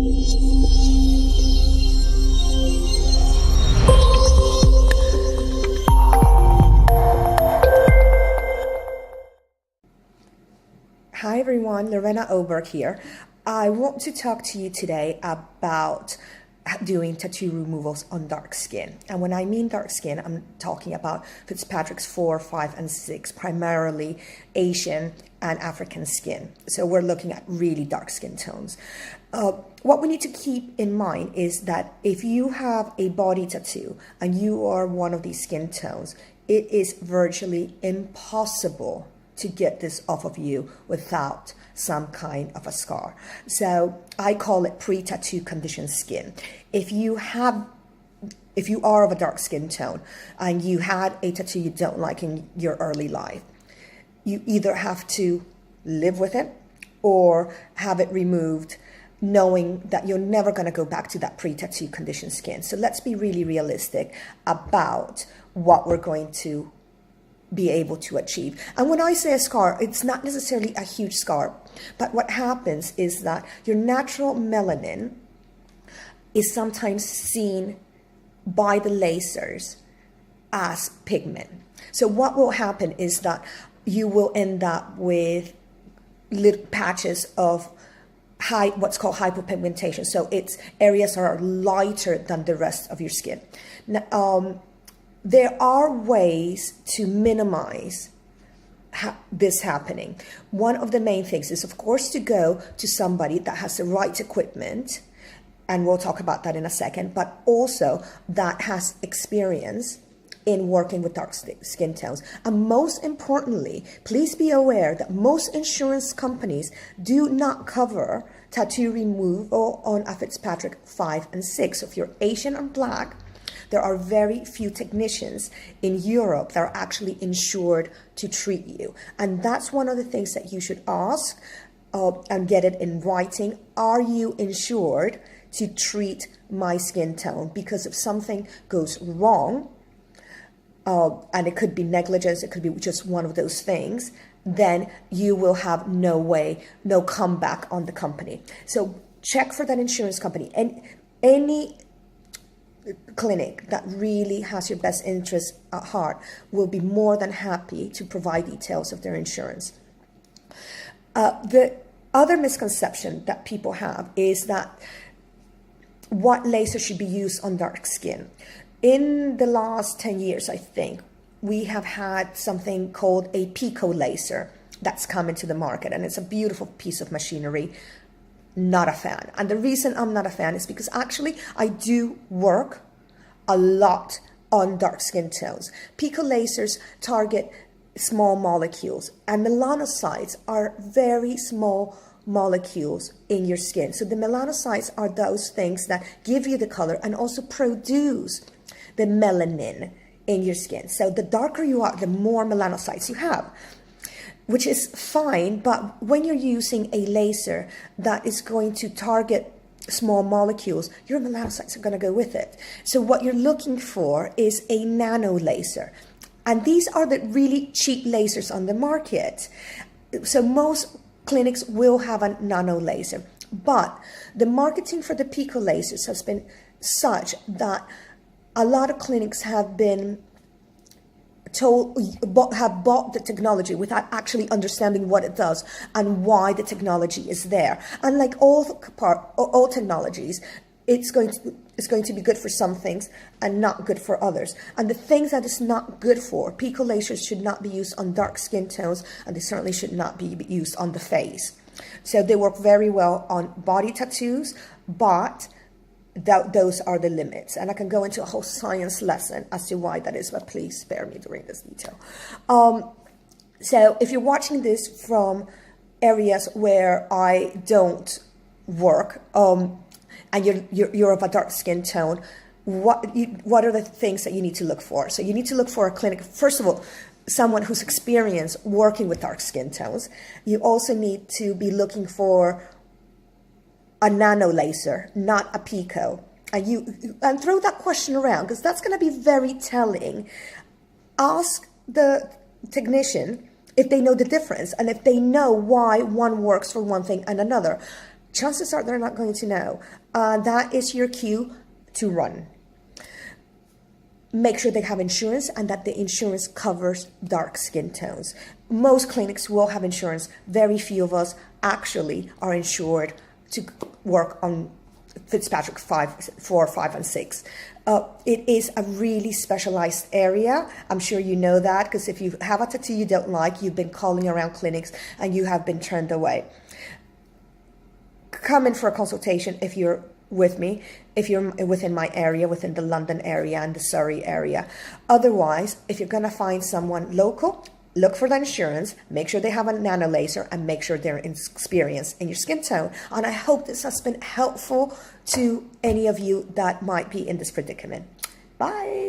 Hi everyone, Lorena Oberg here. I want to talk to you today about doing tattoo removals on dark skin. And when I mean dark skin, I'm talking about Fitzpatrick's 4, 5, and 6, primarily Asian and African skin. So we're looking at really dark skin tones. What we need to keep in mind is that if you have a body tattoo and you are one of these skin tones, it is virtually impossible to get this off of you without some kind of a scar. So I call it pre-tattoo conditioned skin. If you are of a dark skin tone and you had a tattoo you don't like in your early life, you either have to live with it or have it removed, knowing that you're never going to go back to that pre-tattoo conditioned skin. So let's be really realistic about what we're going to be able to achieve. And when I say a scar, it's not necessarily a huge scar, but what happens is that your natural melanin is sometimes seen by the lasers as pigment. So what will happen is that you will end up with little patches of what's called hypopigmentation. So it's areas that are lighter than the rest of your skin. Now, there are ways to minimize this happening. One of the main things is, of course, to go to somebody that has the right equipment, and we'll talk about that in a second, but also that has experience in working with dark skin tones. And most importantly, please be aware that most insurance companies do not cover tattoo removal on a Fitzpatrick 5 and 6. So if you're Asian or Black, there are very few technicians in Europe that are actually insured to treat you. And that's one of the things that you should ask and get it in writing. Are you insured to treat my skin tone? Because if something goes wrong, and it could be negligence, it could be just one of those things, then you will have no comeback on the company. So check for that insurance company. And any clinic that really has your best interest at heart will be more than happy to provide details of their insurance. The other misconception that people have is that what laser should be used on dark skin. In the last 10 years, I think, we have had something called a pico laser that's come into the market, and it's a beautiful piece of machinery. Not a fan. And the reason I'm not a fan is because actually I do work a lot on dark skin tones. Pico lasers target small molecules, and melanocytes are very small molecules in your skin. So the melanocytes are those things that give you the color and also produce the melanin in your skin. So the darker you are, the more melanocytes you have, which is fine. But when you're using a laser that is going to target small molecules, your melanocytes are going to go with it. So what you're looking for is a nano laser. And these are the really cheap lasers on the market. So most clinics will have a nano laser. But the marketing for the pico lasers has been such that a lot of clinics have been have bought the technology without actually understanding what it does and why the technology is there. And like all technologies, it's going to be good for some things and not good for others. And the things that it's not good for, pico lasers should not be used on dark skin tones, and they certainly should not be used on the face. So they work very well on body tattoos, but those are the limits. And I can go into a whole science lesson as to why that is, but please spare me during this detail. So if you're watching this from areas where I don't work, and you're of a dark skin tone, what are the things that you need to look for? So you need to look for a clinic, first of all, someone who's experienced working with dark skin tones. You also need to be looking for a nano laser, not a pico. And throw that question around, because that's going to be very telling. Ask the technician if they know the difference and if they know why one works for one thing and another. chances are they're not going to know. That is your cue to run. Make sure they have insurance and that the insurance covers dark skin tones. Most clinics will have insurance. Very few of us actually are insured to work on Fitzpatrick 4, 5, and 6. It is a really specialized area. I'm sure you know that, because if you have a tattoo you don't like, you've been calling around clinics and you have been turned away. Come in for a consultation if you're with me, if you're within my area, within the London area and the Surrey area. Otherwise, if you're going to find someone local, look for the insurance, make sure they have a nano laser, and make sure they're experienced in your skin tone. And I hope this has been helpful to any of you that might be in this predicament. Bye.